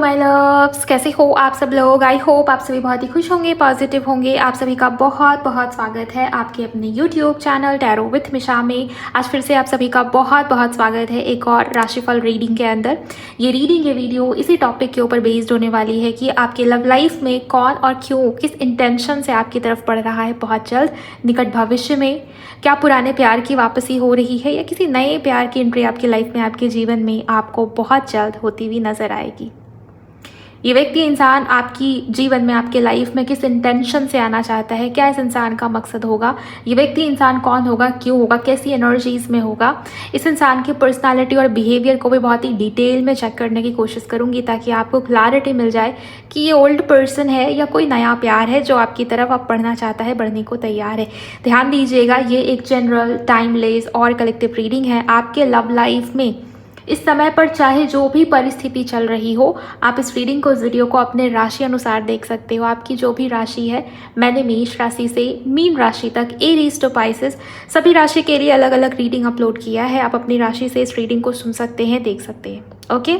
My loves, कैसे हो आप सब लोग। आई होप आप सभी बहुत ही खुश होंगे, पॉजिटिव होंगे। आप सभी का बहुत बहुत स्वागत है आपके अपने यूट्यूब चैनल टैरो विथ मिशा में। आज फिर से आप सभी का बहुत बहुत स्वागत है एक और राशिफल रीडिंग के अंदर। ये रीडिंग, ये वीडियो इसी टॉपिक के ऊपर बेस्ड होने वाली है कि आपके लव लाइफ में कौन और क्यों, किस इंटेंशन से आपकी तरफ बढ़ रहा है बहुत जल्द निकट भविष्य में। क्या पुराने प्यार की वापसी हो रही है या किसी नए प्यार की एंट्री आपकी लाइफ में, आपके जीवन में आपको बहुत जल्द होती हुई नजर आएगी। ये व्यक्ति इंसान आपकी जीवन में, आपके लाइफ में किस इंटेंशन से आना चाहता है, क्या इस इंसान का मकसद होगा, ये व्यक्ति इंसान कौन होगा, क्यों होगा, कैसी एनर्जीज में होगा। इस इंसान की पर्सनालिटी और बिहेवियर को भी बहुत ही डिटेल में चेक करने की कोशिश करूंगी ताकि आपको क्लैरिटी मिल जाए कि ये ओल्ड पर्सन है या कोई नया प्यार है जो आपकी तरफ अब बढ़ना चाहता है, बढ़ने को तैयार है। ध्यान दीजिएगा, ये एक जनरल, टाइमलेस और कलेक्टिव रीडिंग है। आपके लव लाइफ में इस समय पर चाहे जो भी परिस्थिति चल रही हो, आप इस रीडिंग को, इस वीडियो को अपने राशि अनुसार देख सकते हो। आपकी जो भी राशि है, मैंने मेष राशि से मीन राशि तक, एरीज टू पाइसेस, सभी राशि के लिए अलग अलग रीडिंग अपलोड किया है। आप अपनी राशि से इस रीडिंग को सुन सकते हैं, देख सकते हैं। ओके,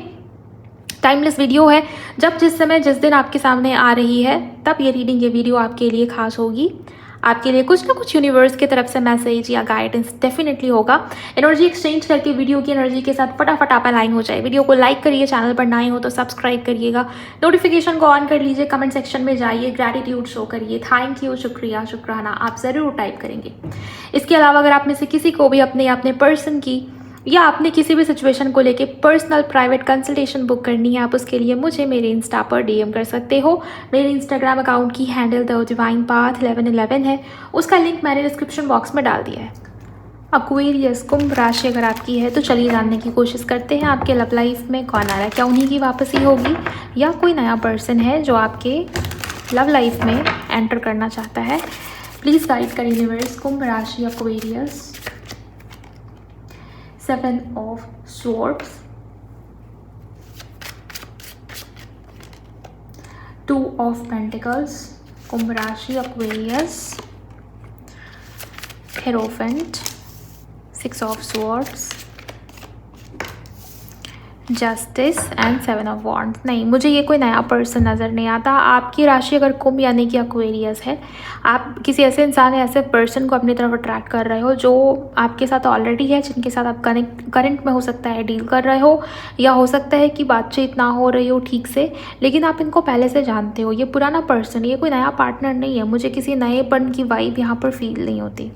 टाइमलेस वीडियो है। जब जिस समय जिस दिन आपके सामने आ रही है तब ये रीडिंग, ये वीडियो आपके लिए खास होगी। आपके लिए कुछ ना कुछ यूनिवर्स की तरफ से मैसेज या गाइडेंस डेफिनेटली होगा। एनर्जी एक्सचेंज करके वीडियो की एनर्जी के साथ फटाफट आप अलाइन हो जाए। वीडियो को लाइक करिए, चैनल पर नए हो तो सब्सक्राइब करिएगा, नोटिफिकेशन को ऑन कर लीजिए, कमेंट सेक्शन में जाइए, ग्रैटिट्यूड शो करिए, थैंक यू, शुक्रिया, शुक्राना आप ज़रूर टाइप करेंगे। इसके अलावा अगर आप में से किसी को भी अपने पर्सन की या आपने किसी भी सिचुएशन को लेके पर्सनल प्राइवेट कंसल्टेशन बुक करनी है, आप उसके लिए मुझे मेरे इंस्टा पर डीएम कर सकते हो। मेरे इंस्टाग्राम अकाउंट की हैंडल द डिवाइन पाथ 1111 है, उसका लिंक मैंने डिस्क्रिप्शन बॉक्स में डाल दिया है। एक्वेरियस, कुंभ राशि अगर आपकी है तो चलिए जानने की कोशिश करते हैं आपके लव लाइफ में कौन आ रहा है। क्या उन्हीं की वापसी होगी या कोई नया पर्सन है जो आपके लव लाइफ में एंटर करना चाहता है। प्लीज़ गाइड कर यूनिवर्स। कुंभ राशि, Aquarius, 7 of Swords, 2 of Pentacles, कुंभ राशि, Aquarius, Hierophant, 6 of Swords, justice and 7 of wands. नहीं, मुझे ये कोई नया पर्सन नज़र नहीं आता। आपकी राशि अगर कुंभ यानी कि एक्वेरियस है, आप किसी ऐसे इंसान या ऐसे पर्सन को अपनी तरफ अट्रैक्ट कर रहे हो जो आपके साथ ऑलरेडी है, जिनके साथ आप करंट में हो सकता है डील कर रहे हो, या हो सकता है कि बातचीत ना हो रही हो ठीक से, लेकिन आप इनको पहले से जानते हो। ये पुराना पर्सन, ये कोई नया पार्टनर नहीं है। मुझे किसी नएपन की वाइब यहाँ पर फील नहीं होती।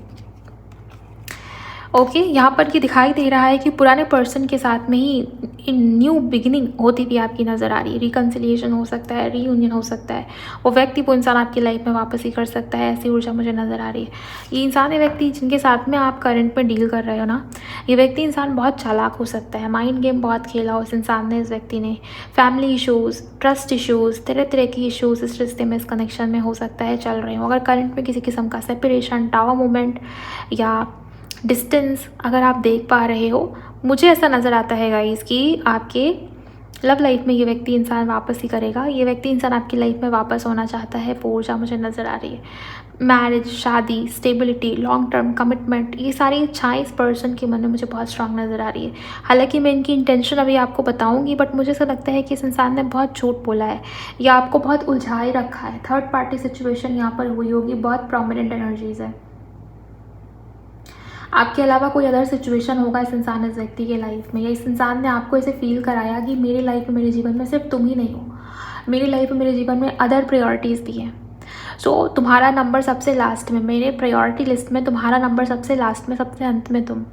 ओके, यहाँ पर ये दिखाई दे रहा है कि पुराने पर्सन के साथ में ही न्यू बिगिनिंग होती हुई आपकी नज़र आ रही है। रिकन्सिलिएशन हो सकता है, रीयूनियन हो सकता है, वो व्यक्ति, वो इंसान आपकी लाइफ में वापस ही कर सकता है, ऐसी ऊर्जा मुझे नज़र आ रही है। ये इंसान, ये व्यक्ति जिनके साथ में आप करंट में डील कर रहे हो ना, ये व्यक्ति इंसान बहुत चालाक हो सकता है। माइंड गेम बहुत खेला हो इस इंसान ने, इस व्यक्ति ने। फैमिली इशूज़, ट्रस्ट इशूज़, तरह तरह की इशूज़ इस रिश्ते में, इस कनेक्शन में हो सकता है चल रहे हो। अगर करंट में किसी किस्म का सेपरेशन, टावर मूवमेंट या डिस्टेंस अगर आप देख पा रहे हो, मुझे ऐसा नज़र आता है गाइस कि आपके लव लाइफ में ये व्यक्ति इंसान वापस ही करेगा। ये व्यक्ति इंसान आपकी लाइफ में वापस होना चाहता है, वो ऊर्जा मुझे नज़र आ रही है। मैरिज, शादी, स्टेबिलिटी, लॉन्ग टर्म कमिटमेंट, ये सारी इच्छाएं इस पर्सन के मन में मुझे बहुत स्ट्रांग नज़र आ रही है। हालांकि मैं इनकी इंटेंशन अभी आपको बताऊंगी, बट मुझे ऐसा लगता है कि इस इंसान ने बहुत झूठ बोला है या आपको बहुत उलझाए रखा है। थर्ड पार्टी सिचुएशन यहाँ पर हुई होगी, बहुत प्रोमिनेंट एनर्जीज है। आपके अलावा कोई अदर सिचुएशन होगा इस इंसान, इस व्यक्ति के लाइफ में, या इस इंसान ने आपको ऐसे फील कराया कि मेरी लाइफ में, मेरे जीवन में सिर्फ तुम ही नहीं हो, मेरी लाइफ में, मेरे जीवन में अदर प्रायोरिटीज़ भी हैं। सो तुम्हारा नंबर सबसे लास्ट में, मेरे प्रायोरिटी लिस्ट में तुम्हारा नंबर सबसे लास्ट में, सबसे अंत में तुम।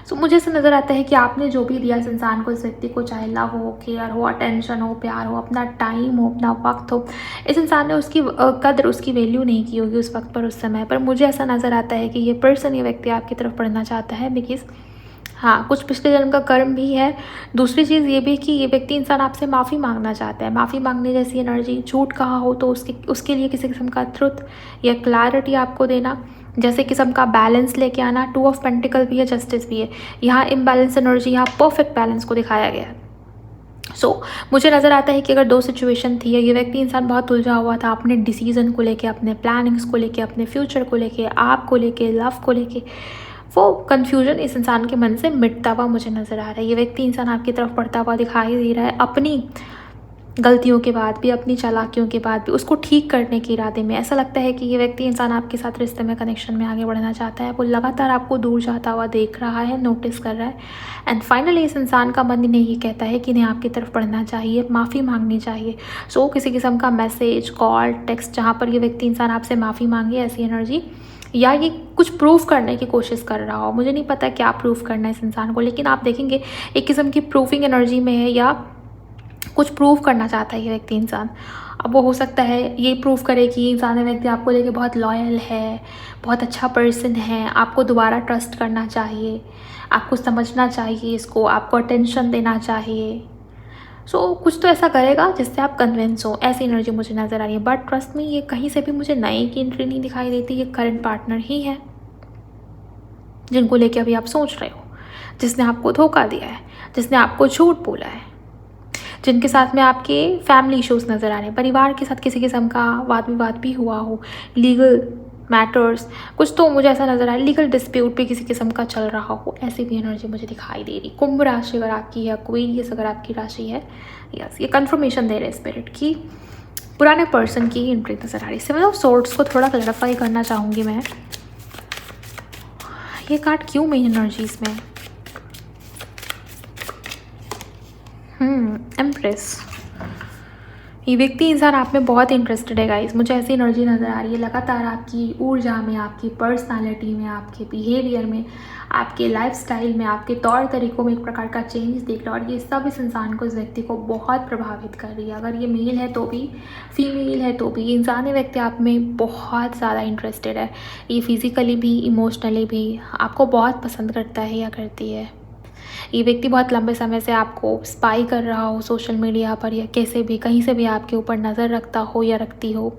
सो मुझे ऐसा नज़र आता है कि आपने जो भी दिया इस इंसान को, इस व्यक्ति को, चाहे लव हो, केयर हो, अटेंशन हो, प्यार हो, अपना टाइम हो, अपना वक्त हो, इस इंसान ने उसकी कदर, उसकी वैल्यू नहीं की होगी उस वक्त पर, उस समय पर। मुझे ऐसा नज़र आता है कि ये पर्सन, ये व्यक्ति आपकी तरफ बढ़ना चाहता है बिकॉज हाँ, कुछ पिछले जन्म का कर्म भी है। दूसरी चीज़ ये भी कि ये व्यक्ति इंसान आपसे माफ़ी मांगना चाहता है। माफ़ी मांगने जैसी एनर्जी, झूठ कहा हो तो उसके लिए किसी किस्म का ट्रुथ या क्लैरिटी आपको देना, जैसे किस्म का बैलेंस लेके आना। 2 ऑफ पेंटिकल भी है, जस्टिस भी है। यहाँ इम्बैलेंस एनर्जी, यहाँ परफेक्ट बैलेंस को दिखाया गया है। मुझे नज़र आता है कि अगर 2 सिचुएशन थी, ये व्यक्ति इंसान बहुत उलझा हुआ था अपने डिसीजन को लेके, अपने प्लानिंग्स को लेके, अपने फ्यूचर को लेके, आपको लेके, लव को लेके, वो कन्फ्यूजन इस इंसान के मन से मिटता हुआ मुझे नज़र आ रहा है। ये व्यक्ति इंसान आपकी तरफ बढ़ता हुआ दिखाई दे रहा है। अपनी गलतियों के बाद भी, अपनी चालाकियों के बाद भी उसको ठीक करने के इरादे में। ऐसा लगता है कि ये व्यक्ति इंसान आपके साथ रिश्ते में, कनेक्शन में आगे बढ़ना चाहता है। वो लगातार आपको दूर जाता हुआ देख रहा है, नोटिस कर रहा है। एंड फाइनली इस इंसान का मन इन्हें ये कहता है कि इन्हें आपकी तरफ बढ़ना चाहिए, माफ़ी मांगनी चाहिए। सो किसी किस्म का मैसेज, कॉल, टेक्स्ट जहाँ पर ये व्यक्ति इंसान आपसे माफ़ी मांगे, ऐसी एनर्जी, या ये कुछ प्रूफ करने की कोशिश कर रहा हो। मुझे नहीं पता क्या प्रूफ करना है इस इंसान को, लेकिन आप देखेंगे एक किस्म की प्रूफिंग एनर्जी में है, या कुछ प्रूव करना चाहता है ये व्यक्ति इंसान। अब वो हो सकता है ये प्रूव करे कि इंसान व्यक्ति आपको लेके बहुत लॉयल है, बहुत अच्छा पर्सन है, आपको दोबारा ट्रस्ट करना चाहिए, आपको समझना चाहिए इसको, आपको अटेंशन देना चाहिए। सो कुछ तो ऐसा करेगा जिससे आप कन्विंस हो, ऐसी एनर्जी मुझे नज़र आ रही है। बट ट्रस्ट में ये कहीं से भी मुझे नई की एंट्री नहीं दिखाई देती। ये करंट पार्टनर ही है जिनको लेके अभी आप सोच रहे हो, जिसने आपको धोखा दिया है, जिसने आपको झूठ बोला है, जिनके साथ में आपके फैमिली इश्यूज़ नज़र आ रहे हैं, परिवार के साथ किसी किस्म का वाद विवाद भी हुआ हो, लीगल मैटर्स, कुछ तो मुझे ऐसा नज़र आ रहा है, लीगल डिस्प्यूट भी किसी किस्म का चल रहा हो, ऐसी भी एनर्जी मुझे दिखाई दे रही। कुंभ राशि अगर आपकी है, एक्वेरियस अगर आपकी राशि है, यस, ये कन्फर्मेशन दे रहे स्पिरिट की पुराने पर्सन की एंट्री नज़र आ रही है। सेवन ऑफ सोर्ड्स को थोड़ा क्लैरिफाई करना चाहूँगी मैं, ये कार्ड क्यों मेन एनर्जीज में? एम्प्रेस, ये व्यक्ति इंसान आप में बहुत इंटरेस्टेड है गाइस। मुझे ऐसी एनर्जी नज़र आ रही है, लगातार आपकी ऊर्जा में, आपकी पर्सनालिटी में, आपके बिहेवियर में, आपके लाइफस्टाइल में, आपके तौर तरीक़ों में एक प्रकार का चेंज दिख रहा है। और ये सब इस इंसान को, इस व्यक्ति को बहुत प्रभावित कर रही है। अगर ये मेल है तो भी, फीमेल है तो भी, इंसान व्यक्ति आप में बहुत ज़्यादा इंटरेस्टेड है। ये फिज़िकली भी, इमोशनली भी आपको बहुत पसंद करता है या करती है। ये व्यक्ति बहुत लंबे समय से आपको स्पाई कर रहा हो सोशल मीडिया पर, या कैसे भी, कहीं से भी आपके ऊपर नज़र रखता हो या रखती हो।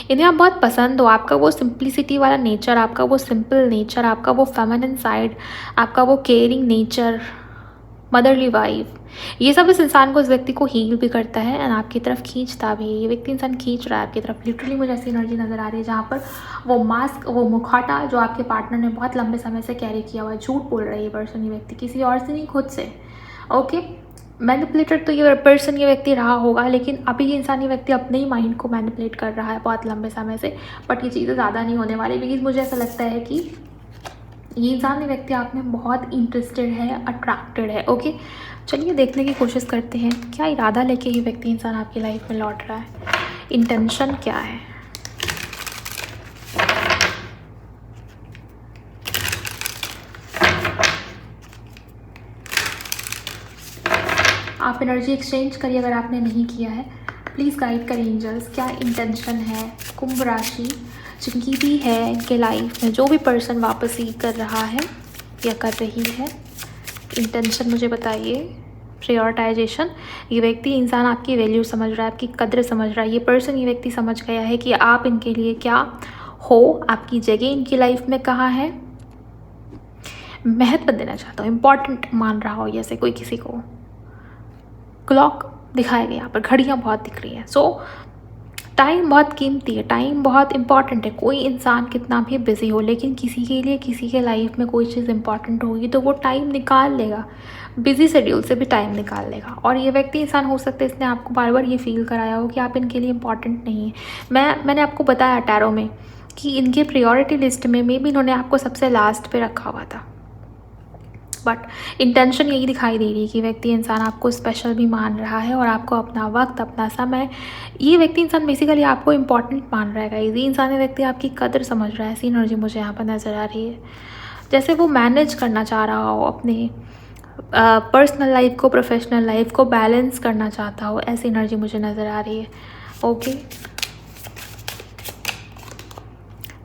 इन्हें आप बहुत पसंद हो, आपका वो सिंप्लिसिटी वाला नेचर, आपका वो सिंपल नेचर, आपका वो फेमिनिन साइड, आपका वो केयरिंग नेचर, मदरली वाइफ, ये सब इस इंसान को, इस व्यक्ति को हील भी करता है एंड आपकी तरफ खींचता भी है। ये व्यक्ति इंसान खींच रहा है आपकी तरफ। लिटरली मुझे ऐसी एनर्जी नज़र आ रही है जहाँ पर वो मास्क, वो मुखौटा जो आपके पार्टनर ने बहुत लंबे समय से कैरी किया हुआ है, झूठ बोल रहा है ये पर्सन, ये व्यक्ति किसी और से नहीं, खुद से। ओके, मैनिपुलेटेड तो ये पर्सन, ये व्यक्ति रहा होगा, लेकिन अभी ये इंसान, ये व्यक्ति अपने ही माइंड को मैनिपुलेट कर रहा है बहुत लंबे समय से। बट ये चीज़ें ज़्यादा नहीं होने वाली, बिकॉज मुझे ऐसा लगता है कि ये इंसान, ये व्यक्ति आप में बहुत इंटरेस्टेड है, अट्रैक्टेड है। ओके, चलिए देखने की कोशिश करते हैं क्या इरादा लेके ये व्यक्ति इंसान आपकी लाइफ में लौट रहा है, इंटेंशन क्या है। आप एनर्जी एक्सचेंज करिए अगर आपने नहीं किया है। प्लीज़ गाइड करें एंजल्स, क्या इंटेंशन है कुंभ राशि जिनकी भी है इनके लाइफ में, जो भी पर्सन वापसी कर रहा है या कर रही है, इंटेंशन मुझे बताइए। प्रायोरिटाइजेशन, ये व्यक्ति इंसान आपकी वैल्यू समझ रहा है, आपकी कद्र समझ रहा है। ये पर्सन, ये व्यक्ति समझ गया है कि आप इनके लिए क्या हो, आपकी जगह इनकी लाइफ में कहाँ है, महत्व देना चाहता हूँ, इम्पॉर्टेंट मान रहा हो जैसे कोई किसी को। क्लॉक दिखाया गया, यहाँ पर घड़ियाँ बहुत दिख रही हैं। सो टाइम बहुत कीमती है, टाइम बहुत इंपॉर्टेंट है। कोई इंसान कितना भी बिजी हो, लेकिन किसी के लिए, किसी के लाइफ में कोई चीज़ इंपॉर्टेंट होगी तो वो टाइम निकाल लेगा, बिजी शेड्यूल से भी टाइम निकाल लेगा। और ये व्यक्ति इंसान हो सकता है इसने आपको बार बार ये फील कराया हो कि आप इनके लिए इंपॉर्टेंट नहीं है। मैंने आपको बताया टैरो में कि इनके प्रायोरिटी लिस्ट में भी इन्होंने आपको सबसे लास्ट पे रखा हुआ था। बट इंटेंशन यही दिखाई दे रही है कि व्यक्ति इंसान आपको स्पेशल भी मान रहा है और आपको अपना वक्त, अपना समय, ये व्यक्ति इंसान बेसिकली आपको इम्पॉर्टेंट मान रहा है। ये इंसान व्यक्ति आपकी कदर समझ रहा है, ऐसी एनर्जी मुझे यहाँ पर नज़र आ रही है। जैसे वो मैनेज करना चाह रहा हो अपने पर्सनल लाइफ को, प्रोफेशनल लाइफ को बैलेंस करना चाहता हो, ऐसी एनर्जी मुझे नज़र आ रही है। ओके,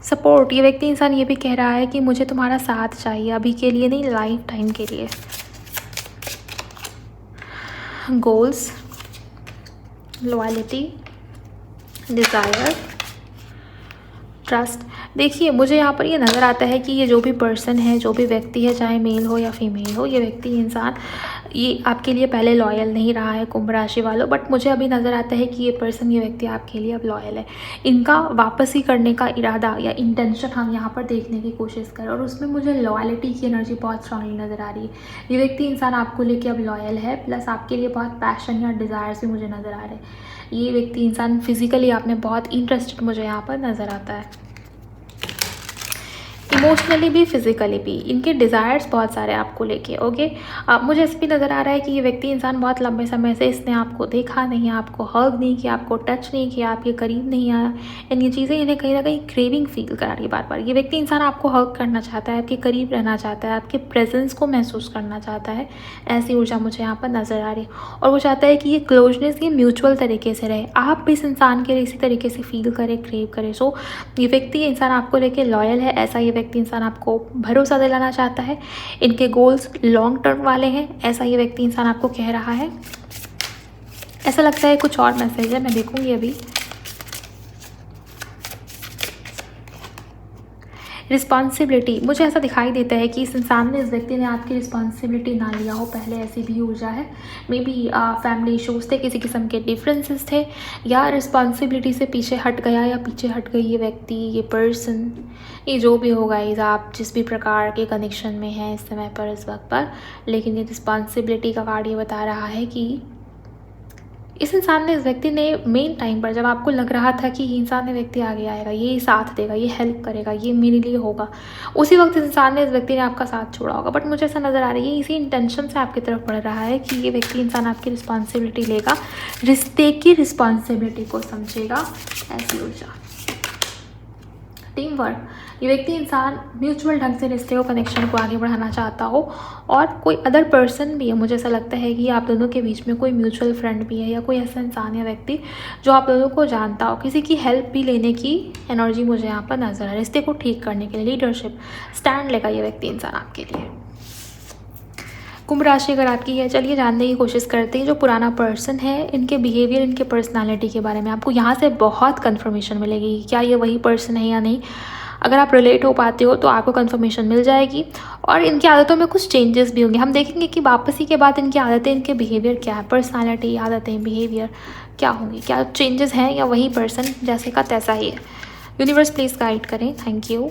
सपोर्ट, ये व्यक्ति इंसान ये भी कह रहा है कि मुझे तुम्हारा साथ चाहिए, अभी के लिए नहीं, लाइफ टाइम के लिए। गोल्स, लॉयल्टी, डिज़ायर, ट्रस्ट, देखिए, मुझे यहाँ पर ये नज़र आता है कि ये जो भी पर्सन है, जो भी व्यक्ति है, चाहे मेल हो या फीमेल हो, ये व्यक्ति इंसान ये आपके लिए पहले लॉयल नहीं रहा है कुंभ राशि वालों, बट मुझे अभी नज़र आता है कि ये पर्सन, ये व्यक्ति आपके लिए अब लॉयल है। इनका वापसी करने का इरादा या इंटेंशन हम यहाँ पर देखने की कोशिश करें, और उसमें मुझे लॉयल्टी की एनर्जी बहुत स्ट्रांगली नज़र आ रही है। ये व्यक्ति इंसान आपको लेके अब लॉयल है, प्लस आपके लिए बहुत पैशन या डिज़ायर्स भी मुझे नज़र आ रहे हैं। ये व्यक्ति इंसान फिजिकली आप में बहुत इंटरेस्टेड मुझे यहाँ पर नज़र आता है, इमोशनली भी फिजिकली भी। इनके डिज़ायर्स बहुत सारे आपको लेके। ओके, मुझे इस भी नज़र आ रहा है कि ये व्यक्ति इंसान बहुत लंबे समय से इसने आपको देखा नहीं, आपको हग नहीं किया, आपको टच नहीं किया, आपके करीब नहीं आया, एंड ये चीज़ें इन्हें कहीं ना कहीं क्रेविंग फील करा रही है बार बार। ये व्यक्ति इंसान आपको हग करना चाहता है, आपके करीब रहना चाहता है, आपके प्रेजेंस को महसूस करना चाहता है। ऐसी ऊर्जा मुझे यहाँ पर नज़र आ रही है, और वो चाहता है कि ये क्लोजनेस ये म्यूचुअल तरीके से रहे, आप भी इस इंसान के लिए इसी तरीके से फील करें, क्रेव करें। सो ये व्यक्ति इंसान आपको लेके लॉयल है, ऐसा ये व्यक्ति इंसान आपको भरोसा दिलाना चाहता है। इनके गोल्स लॉन्ग टर्म वाले हैं, ऐसा ये व्यक्ति इंसान आपको कह रहा है। ऐसा लगता है कुछ और मैसेज है, मैं देखूंगी अभी। रिस्पॉन्सिबिलिटी, मुझे ऐसा दिखाई देता है कि इस इंसान ने, इस व्यक्ति ने आपकी रिस्पॉन्सिबिलिटी ना लिया हो पहले, ऐसी भी ऊर्जा है। मे बी फैमिली इशूज़ थे, किसी किस्म के डिफरेंसेस थे, या रिस्पॉन्सिबिलिटी से पीछे हट गया या पीछे हट गई ये व्यक्ति, ये पर्सन, ये जो भी होगा, इस आप जिस भी प्रकार के कनेक्शन में हैं इस समय पर, इस वक्त पर। लेकिन ये रिस्पॉन्सिबिलिटी का कार्ड ये बता रहा है कि इस इंसान ने, इस व्यक्ति ने मेन टाइम पर, जब आपको लग रहा था कि ये इंसान, ये व्यक्ति आगे आएगा, ये साथ देगा, ये हेल्प करेगा, ये मेरे लिए होगा, उसी वक्त इस इंसान ने, इस व्यक्ति ने आपका साथ छोड़ा होगा। बट मुझे ऐसा नज़र आ रही है, इसी इंटेंशन से आपकी तरफ बढ़ रहा है कि ये व्यक्ति इंसान आपकी रिस्पॉन्सिबिलिटी लेगा, रिश्ते की रिस्पॉन्सिबिलिटी को समझेगा। ऐसी ऊर्जा, टीम वर्क, ये व्यक्ति इंसान म्यूचुअल ढंग से रिश्ते को, कनेक्शन को आगे बढ़ाना चाहता हो, और कोई अदर पर्सन भी है। मुझे ऐसा लगता है कि आप दोनों के बीच में कोई म्यूचुअल फ्रेंड भी है, या कोई ऐसा इंसान या व्यक्ति जो आप दोनों को जानता हो। किसी की हेल्प भी लेने की एनर्जी मुझे यहाँ पर नजर है, रिश्ते को ठीक करने के लिए लीडरशिप स्टैंड लेगा ये व्यक्ति इंसान आपके लिए। कुंभ राशि अगर आपकी है, चलिए जानने की कोशिश करते हैं जो पुराना पर्सन है, इनके बिहेवियर, इनके पर्सनालिटी के बारे में आपको यहाँ से बहुत कंफर्मेशन मिलेगी, क्या ये वही पर्सन है या नहीं। अगर आप रिलेट हो पाते हो तो आपको कंफर्मेशन मिल जाएगी, और इनकी आदतों में कुछ चेंजेस भी होंगे। हम देखेंगे कि वापसी के बाद इनकी आदतें, इनके बिहेवियर क्या है, पर्सनालिटी, आदतें, बिहेवियर क्या होंगी, क्या चेंजेस हैं, या वही पर्सन जैसे का तैसा ही है। यूनिवर्स प्लीज़ गाइड करें, थैंक यू।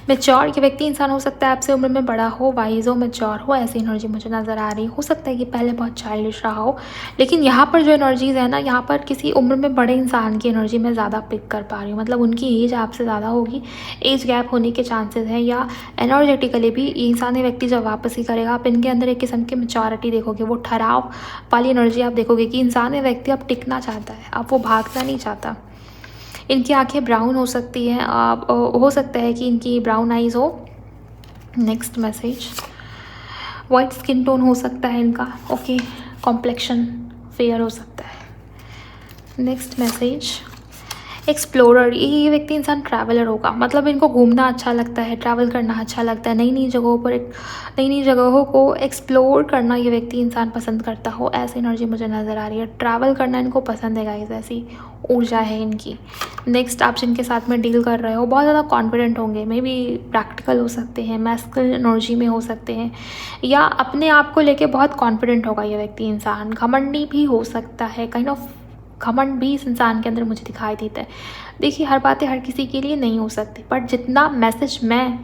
मैच्योर, ये व्यक्ति इंसान हो सकता है आपसे उम्र में बड़ा हो, वाइज हो, मैच्योर हो, ऐसी एनर्जी मुझे नज़र आ रही। हो सकता है कि पहले बहुत चाइल्डिश रहा हो, लेकिन यहाँ पर जो एनर्जीज़ है ना, यहाँ पर किसी उम्र में बड़े इंसान की एनर्जी मैं ज़्यादा पिक कर पा रही हूँ। मतलब उनकी एज आपसे ज़्यादा होगी, एज गैप होने के चांसेस हैं, या एनर्जेटिकली भी ये इंसान, व्यक्ति जब वापसी करेगा, आप इनके अंदर एक किस्म की मैच्योरिटी देखोगे, वो ठहराव वाली एनर्जी आप देखोगे कि इंसान, व्यक्ति अब टिकना चाहता है, अब वो भागना नहीं चाहता। इनकी आंखें ब्राउन हो सकती हैं, हो सकता है कि इनकी ब्राउन आइज़ हो। Next message, white skin tone हो सकता है इनका। ओके, कॉम्प्लेक्शन फेयर हो सकता है। नेक्स्ट मैसेज, एक्सप्लोरर, ये व्यक्ति इंसान ट्रैवलर होगा। मतलब इनको घूमना अच्छा लगता है, ट्रैवल करना अच्छा लगता है, नई नई जगहों पर, नई नई जगहों को एक्सप्लोर करना ये व्यक्ति इंसान पसंद करता हो, ऐसी एनर्जी मुझे नज़र आ रही है। ट्रैवल करना इनको पसंद है गाइस, ऐसी ऊर्जा है इनकी। नेक्स्ट, आप जिनके साथ में डील कर रहे हो बहुत ज़्यादा कॉन्फिडेंट होंगे, मे बी प्रैक्टिकल हो सकते हैं, मैस्कुलिन एनर्जी में हो सकते हैं, या अपने आप को लेके बहुत कॉन्फिडेंट होगा ये व्यक्ति इंसान। घमंडी भी हो सकता है, काइंड ऑफ घमंड भी इस इंसान के अंदर मुझे दिखाई देता है। देखिए, हर बातें हर किसी के लिए नहीं हो सकती, बट जितना मैसेज मैं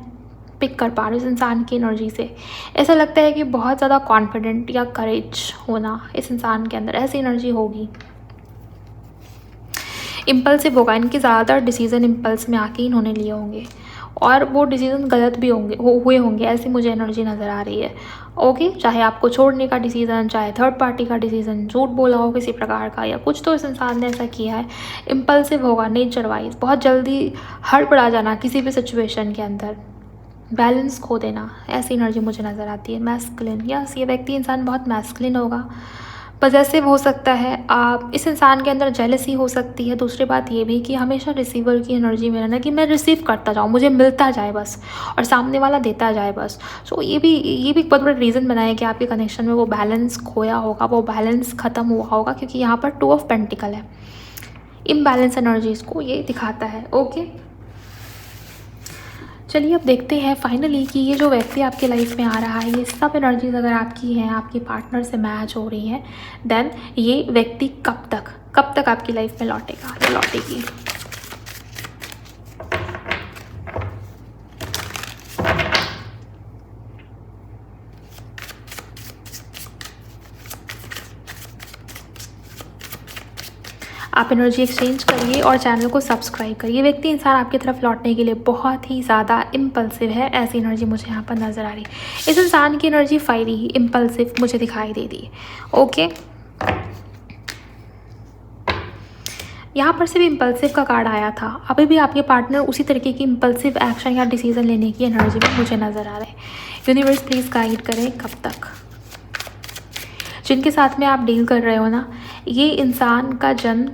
पिक कर पा रही हूँ इस इंसान की एनर्जी से, ऐसा लगता है कि बहुत ज़्यादा कॉन्फिडेंट या करेज होना इस इंसान के अंदर, ऐसी एनर्जी होगी। इम्पल्सिव होगा, इनके ज़्यादातर डिसीज़न इम्पल्स में आके इन्होंने लिए होंगे, और वो डिसीज़न गलत भी हुए होंगे, ऐसी मुझे एनर्जी नज़र आ रही है। ओके, चाहे आपको छोड़ने का डिसीज़न, चाहे थर्ड पार्टी का डिसीज़न, झूठ बोला हो किसी प्रकार का, या कुछ तो इस इंसान ने ऐसा किया है। इम्पल्सिव होगा नेचर वाइज, बहुत जल्दी हड़बड़ा जाना किसी भी सिचुएशन के अंदर, बैलेंस खो देना, ऐसी एनर्जी मुझे नज़र आती है। मैस्कुलिन, यस, ये व्यक्ति इंसान बहुत मैस्कुलिन होगा, पॉसेसिव हो सकता है आप, इस इंसान के अंदर जेलसी हो सकती है। दूसरी बात ये भी कि हमेशा रिसीवर की एनर्जी में रहना कि मैं रिसीव करता जाऊँ, मुझे मिलता जाए बस और सामने वाला देता जाए बस। सो ये भी एक बहुत बड़ा रीज़न बनाया कि आपके कनेक्शन में वो बैलेंस खोया होगा, वो बैलेंस ख़त्म हुआ होगा, क्योंकि यहाँ पर 2 ऑफ पेंटिकल है। इम्बैलेंस एनर्जीज़ को ये दिखाता है। ओके, चलिए अब देखते हैं फाइनली कि ये जो व्यक्ति आपके लाइफ में आ रहा है, ये सब एनर्जीज अगर आपकी हैं, आपके पार्टनर से मैच हो रही हैं, देन ये व्यक्ति कब तक आपकी लाइफ में लौटेगा या लौटेगी। आप एनर्जी एक्सचेंज करिए और चैनल को सब्सक्राइब करिए। व्यक्ति इंसान आपकी तरफ लौटने के लिए बहुत ही ज़्यादा इम्पल्सिव है, ऐसी एनर्जी मुझे यहाँ पर नज़र आ रही है। इस इंसान की एनर्जी फायरी ही इम्पल्सिव मुझे दिखाई दे रही है। ओके, यहाँ पर सिर्फ इम्पल्सिव का कार्ड आया था। अभी भी आपके पार्टनर उसी तरीके की इम्पल्सिव एक्शन या डिसीजन लेने की एनर्जी में मुझे नज़र आ रहा है। यूनिवर्स प्लीज़ गाइड करें कब तक। जिनके साथ में आप डील कर रहे हो ना, ये इंसान का जन्म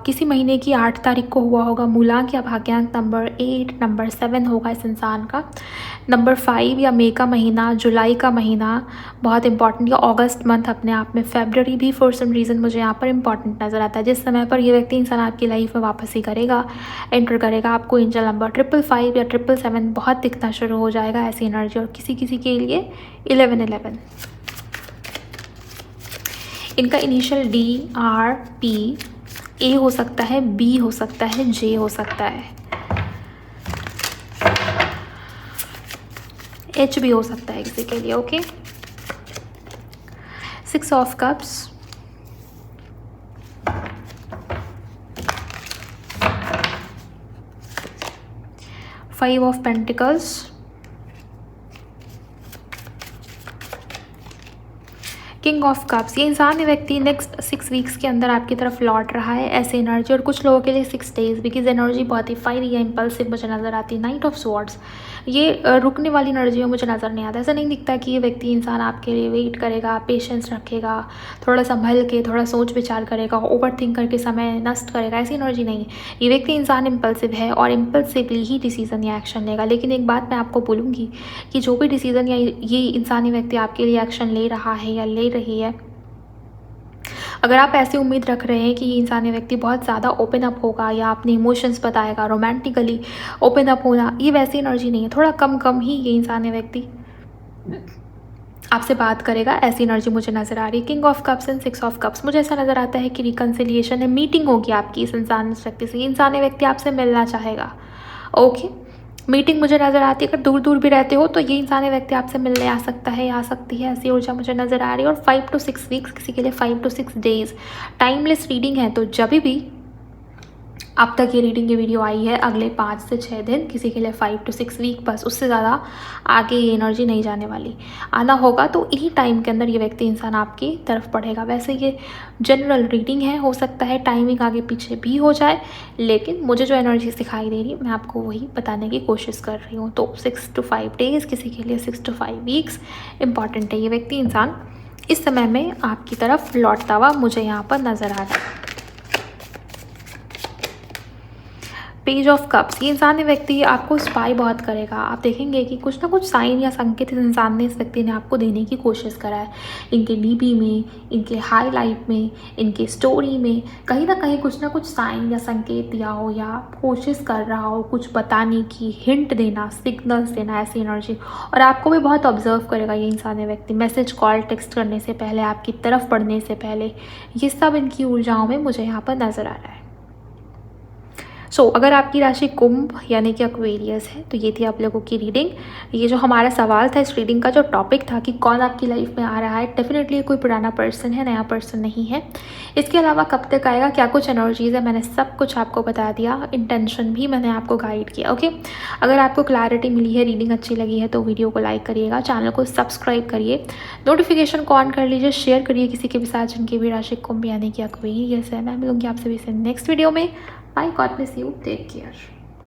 किसी महीने की 8 तारीख को हुआ होगा। मूलांक या भाग्यांक नंबर 8, नंबर 7 होगा इस इंसान का। नंबर 5 या मई का महीना, जुलाई का महीना बहुत इंपॉर्टेंट, या अगस्त मंथ अपने आप में, फेब्रवरी भी फॉर सम रीज़न मुझे यहाँ पर इंपॉर्टेंट नज़र आता है। जिस समय पर ये व्यक्ति इंसान आपकी लाइफ में वापस ही करेगा, एंटर करेगा, आपको एंजल नंबर 555 या 777 बहुत दिखना शुरू हो जाएगा, ऐसी एनर्जी। और किसी किसी के लिए 1111। इनका इनिशियल DRP A हो सकता है, B हो सकता है, J हो सकता है, H भी हो सकता है किसी के लिए। Okay, 6 of cups, 5 of pentacles, king of cups. ये इंसान ये व्यक्ति नेक्स्ट 6 वीक्स के अंदर आपकी तरफ लौट रहा है, ऐसे एनर्जी। और कुछ लोगों के लिए 6 डेज, बिकॉज एनर्जी बहुत ही फायरी या इम्पल्सिव मुझे नज़र आती है। नाइट ऑफ स्वॉर्ड्स, ये रुकने वाली एनर्जी में मुझे नज़र नहीं आता। ऐसा नहीं दिखता कि ये व्यक्ति इंसान आपके लिए वेट करेगा, पेशेंस रखेगा, थोड़ा संभल के, थोड़ा सोच विचार करेगा, ओवर थिंक करके समय नष्ट करेगा, ऐसी एनर्जी नहीं है। ये व्यक्ति इंसान इम्पल्सिव है और इम्पल्सिवली ही डिसीज़न या एक्शन लेगा। लेकिन एक बात मैं आपको बोलूँगी कि जो भी डिसीज़न या ये इंसानी व्यक्ति आपके लिए एक्शन ले रहा है या ले रही है, अगर आप ऐसी उम्मीद रख रहे हैं कि ये इंसानी व्यक्ति बहुत ज़्यादा ओपन अप होगा या अपने इमोशंस बताएगा, रोमांटिकली ओपन अप होना, ये वैसी एनर्जी नहीं है। थोड़ा कम ही ये इंसानी व्यक्ति आपसे बात करेगा, ऐसी एनर्जी मुझे नज़र आ रही है। King of cups and 6 of cups, मुझे ऐसा नज़र आता है कि रिकन्सिलिएशन है, मीटिंग होगी आपकी इस इंसान व्यक्ति से। इंसानी व्यक्ति आपसे मिलना चाहेगा। ओके, मीटिंग मुझे नज़र आती है। अगर दूर दूर भी रहते हो तो ये इंसानी व्यक्ति आपसे मिलने आ सकता है, आ सकती है, ऐसी ऊर्जा मुझे नज़र आ रही है। और 5 to 6 वीक्स, किसी के लिए 5 to 6 डेज टाइमलेस रीडिंग है। तो जब भी अब तक ये रीडिंग की वीडियो आई है, अगले 5 से 6 दिन, किसी के लिए 5 to 6 वीक, बस उससे ज़्यादा आगे ये एनर्जी नहीं जाने वाली। आना होगा तो इन्हीं टाइम के अंदर ये व्यक्ति इंसान आपकी तरफ बढ़ेगा। वैसे ये जनरल रीडिंग है, हो सकता है टाइमिंग आगे पीछे भी हो जाए, लेकिन मुझे जो एनर्जी दिखाई दे रही है मैं आपको वही बताने की कोशिश कर रही हूँ। तो 6 to 5 डेज़, किसी के लिए 6 to 5 वीक्स इंपॉर्टेंट है। ये व्यक्ति इंसान इस समय में आपकी तरफ लौटता हुआ मुझे यहाँ पर नज़र आ रहा है। पेज ऑफ कप्स, ये इंसान व्यक्ति आपको स्पाई बहुत करेगा। आप देखेंगे कि कुछ ना कुछ साइन या संकेत इस इंसान ने, इस व्यक्ति ने आपको देने की कोशिश करा है। इनके डीपी में, इनके हाईलाइट में, इनके स्टोरी में कहीं ना कहीं कुछ ना कुछ साइन या संकेत दिया हो, या कोशिश कर रहा हो कुछ बताने की, हिंट देना, सिग्नल्स देना, ऐसी एनर्जी। और आपको भी बहुत ऑब्जर्व करेगा ये इंसान व्यक्ति, मैसेज, कॉल, टेक्स्ट करने से पहले, आपकी तरफ बढ़ने से पहले। ये सब इनकी ऊर्जाओं में मुझे यहाँ पर नज़र आ रहा है। अगर आपकी राशि कुंभ यानी कि एक्वेरियस है, तो ये थी आप लोगों की रीडिंग। ये जो हमारा सवाल था, इस रीडिंग का जो टॉपिक था कि कौन आपकी लाइफ में आ रहा है, डेफिनेटली कोई पुराना पर्सन है, नया पर्सन नहीं है। इसके अलावा कब तक आएगा, क्या कुछ एनर्जीज़ है, मैंने सब कुछ आपको बता दिया। इंटेंशन भी मैंने आपको गाइड किया। ओके, अगर आपको क्लैरिटी मिली है, रीडिंग अच्छी लगी है, तो वीडियो को लाइक करिएगा, चैनल को सब्सक्राइब करिए, नोटिफिकेशन को ऑन कर लीजिए, शेयर करिए किसी के भी साथ जिनकी भी राशि कुंभ यानी कि एक्वेरियस है। मैं मिलूंगी आपसे भी नेक्स्ट वीडियो में। Bye, God bless you, take care.